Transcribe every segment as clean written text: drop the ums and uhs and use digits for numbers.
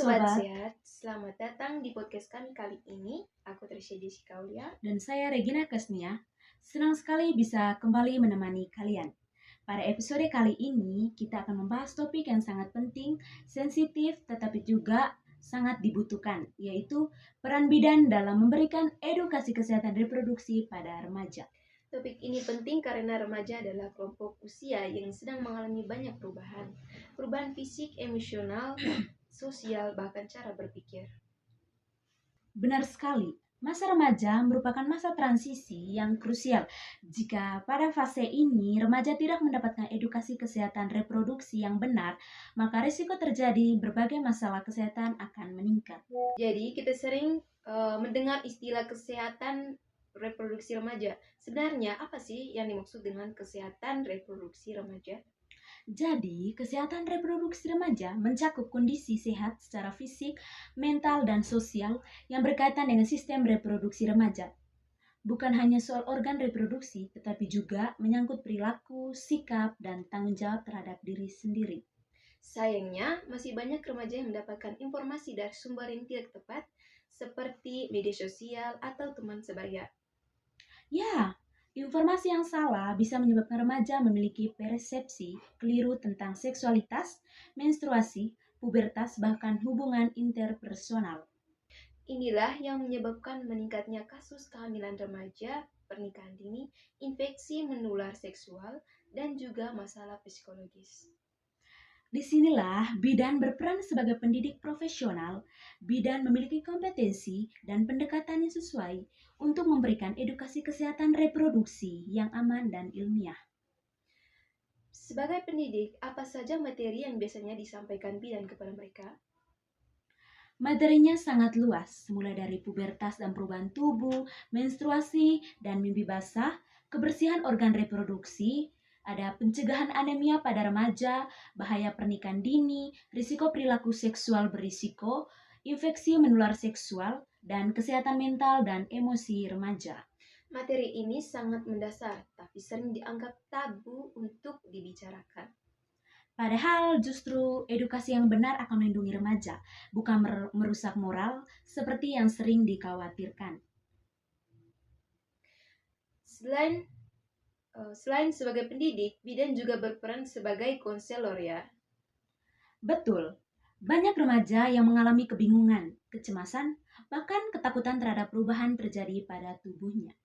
Sobat Sobat. Sehat, selamat datang di podcast kami kali ini. Aku Trisha Jessica Aulia. Dan saya Regina Kasnia. Senang sekali bisa kembali menemani kalian. Pada episode kali ini, kita akan membahas topik yang sangat penting, sensitif, tetapi juga sangat dibutuhkan, yaitu peran bidan dalam memberikan edukasi kesehatan reproduksi pada remaja. Topik ini penting karena remaja adalah kelompok usia yang sedang mengalami banyak perubahan. Perubahan fisik, emosional, sosial, bahkan cara berpikir. Benar sekali. Masa remaja merupakan masa transisi yang krusial. Jika pada fase ini remaja tidak mendapatkan edukasi kesehatan reproduksi yang benar, maka risiko terjadi berbagai masalah kesehatan akan meningkat. Jadi kita sering mendengar istilah kesehatan reproduksi remaja. Sebenarnya apa sih yang dimaksud dengan kesehatan reproduksi remaja? Jadi, kesehatan reproduksi remaja mencakup kondisi sehat secara fisik, mental, dan sosial yang berkaitan dengan sistem reproduksi remaja. Bukan hanya soal organ reproduksi, tetapi juga menyangkut perilaku, sikap, dan tanggung jawab terhadap diri sendiri. Sayangnya, masih banyak remaja yang mendapatkan informasi dari sumber yang tidak tepat, seperti media sosial atau teman sebaya. Ya, informasi yang salah bisa menyebabkan remaja memiliki persepsi keliru tentang seksualitas, menstruasi, pubertas, bahkan hubungan interpersonal. Inilah yang menyebabkan meningkatnya kasus kehamilan remaja, pernikahan dini, infeksi menular seksual, dan juga masalah psikologis. Disinilah bidan berperan sebagai pendidik profesional. Bidan memiliki kompetensi dan pendekatan yang sesuai untuk memberikan edukasi kesehatan reproduksi yang aman dan ilmiah. Sebagai pendidik, apa saja materi yang biasanya disampaikan bidan kepada mereka? Materinya sangat luas, mulai dari pubertas dan perubahan tubuh, menstruasi dan mimpi basah, kebersihan organ reproduksi, ada pencegahan anemia pada remaja, bahaya pernikahan dini, risiko perilaku seksual berisiko, infeksi menular seksual, dan kesehatan mental dan emosi remaja. Materi ini sangat mendasar, tapi sering dianggap tabu untuk dibicarakan. Padahal justru edukasi yang benar akan melindungi remaja, bukan merusak moral seperti yang sering dikhawatirkan. Selain sebagai pendidik, bidan juga berperan sebagai konselor ya. Betul, banyak remaja yang mengalami kebingungan, kecemasan, bahkan ketakutan terhadap perubahan terjadi pada tubuhnya.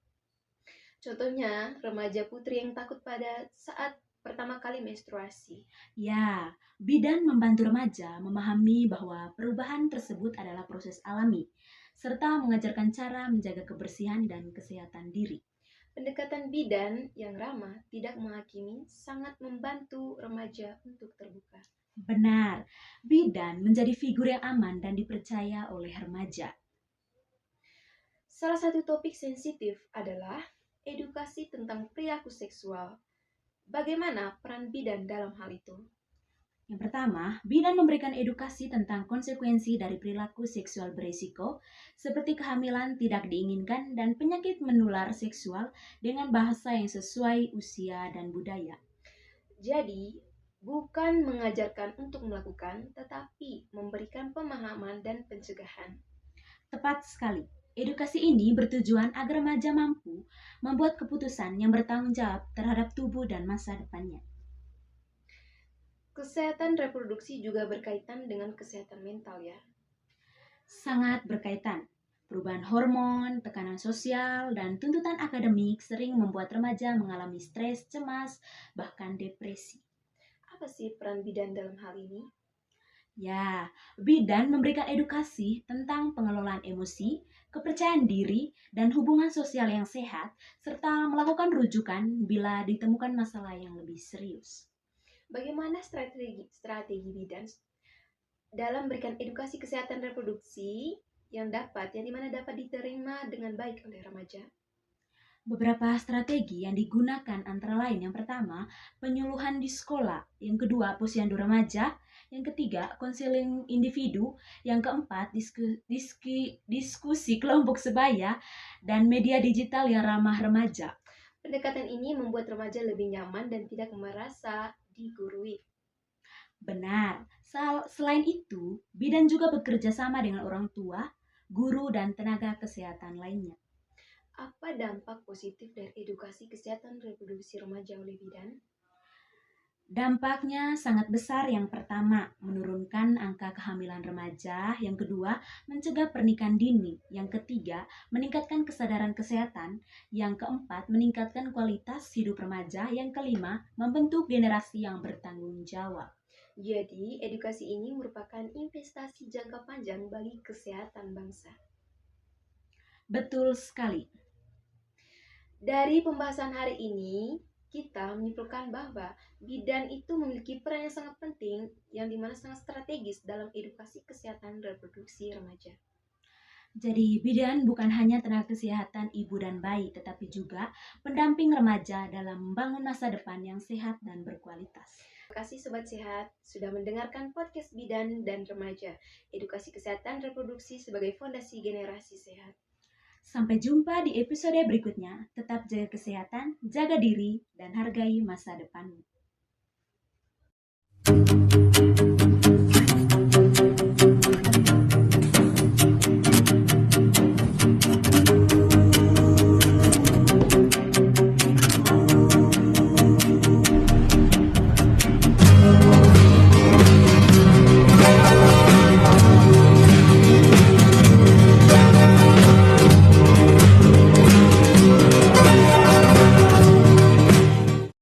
Contohnya, remaja putri yang takut pada saat pertama kali menstruasi. Ya, bidan membantu remaja memahami bahwa perubahan tersebut adalah proses alami, serta mengajarkan cara menjaga kebersihan dan kesehatan diri. Pendekatan bidan yang ramah, tidak menghakimi, sangat membantu remaja untuk terbuka. Benar, bidan menjadi figur yang aman dan dipercaya oleh remaja. Salah satu topik sensitif adalah edukasi tentang perilaku seksual. Bagaimana peran bidan dalam hal itu? Yang pertama, bidan memberikan edukasi tentang konsekuensi dari perilaku seksual berisiko, seperti kehamilan tidak diinginkan dan penyakit menular seksual dengan bahasa yang sesuai usia dan budaya. Jadi, bukan mengajarkan untuk melakukan, tetapi memberikan pemahaman dan pencegahan. Tepat sekali. Edukasi ini bertujuan agar remaja mampu membuat keputusan yang bertanggung jawab terhadap tubuh dan masa depannya. Kesehatan reproduksi juga berkaitan dengan kesehatan mental ya. Sangat berkaitan. Perubahan hormon, tekanan sosial, dan tuntutan akademik sering membuat remaja mengalami stres, cemas, bahkan depresi. Apa sih peran bidan dalam hal ini? Ya, bidan memberikan edukasi tentang pengelolaan emosi, kepercayaan diri, dan hubungan sosial yang sehat, serta melakukan rujukan bila ditemukan masalah yang lebih serius. Bagaimana strategi bidan dalam memberikan edukasi kesehatan reproduksi yang dimana dapat diterima dengan baik oleh remaja? Beberapa strategi yang digunakan antara lain yang pertama, penyuluhan di sekolah, yang kedua, posyandu remaja, yang ketiga, konseling individu, yang keempat, diskusi kelompok sebaya, dan media digital yang ramah remaja. Pendekatan ini membuat remaja lebih nyaman dan tidak merasa digurui. Benar, selain itu, bidan juga bekerja sama dengan orang tua, guru, dan tenaga kesehatan lainnya. Apa dampak positif dari edukasi kesehatan reproduksi remaja oleh bidan? Dampaknya sangat besar. Yang pertama, menurunkan angka kehamilan remaja. Yang kedua, mencegah pernikahan dini. Yang ketiga, meningkatkan kesadaran kesehatan. Yang keempat, meningkatkan kualitas hidup remaja. Yang kelima, membentuk generasi yang bertanggung jawab. Jadi, edukasi ini merupakan investasi jangka panjang bagi kesehatan bangsa. Betul sekali. Dari pembahasan hari ini, kita menyimpulkan bahwa bidan itu memiliki peran yang sangat penting, yang dimana sangat strategis dalam edukasi kesehatan reproduksi remaja. Jadi, bidan bukan hanya tenaga kesehatan ibu dan bayi, tetapi juga pendamping remaja dalam membangun masa depan yang sehat dan berkualitas. Terima kasih Sobat Sehat sudah mendengarkan podcast bidan dan remaja, edukasi kesehatan reproduksi sebagai fondasi generasi sehat. Sampai jumpa di episode berikutnya. Tetap jaga kesehatan, jaga diri, dan hargai masa depanmu.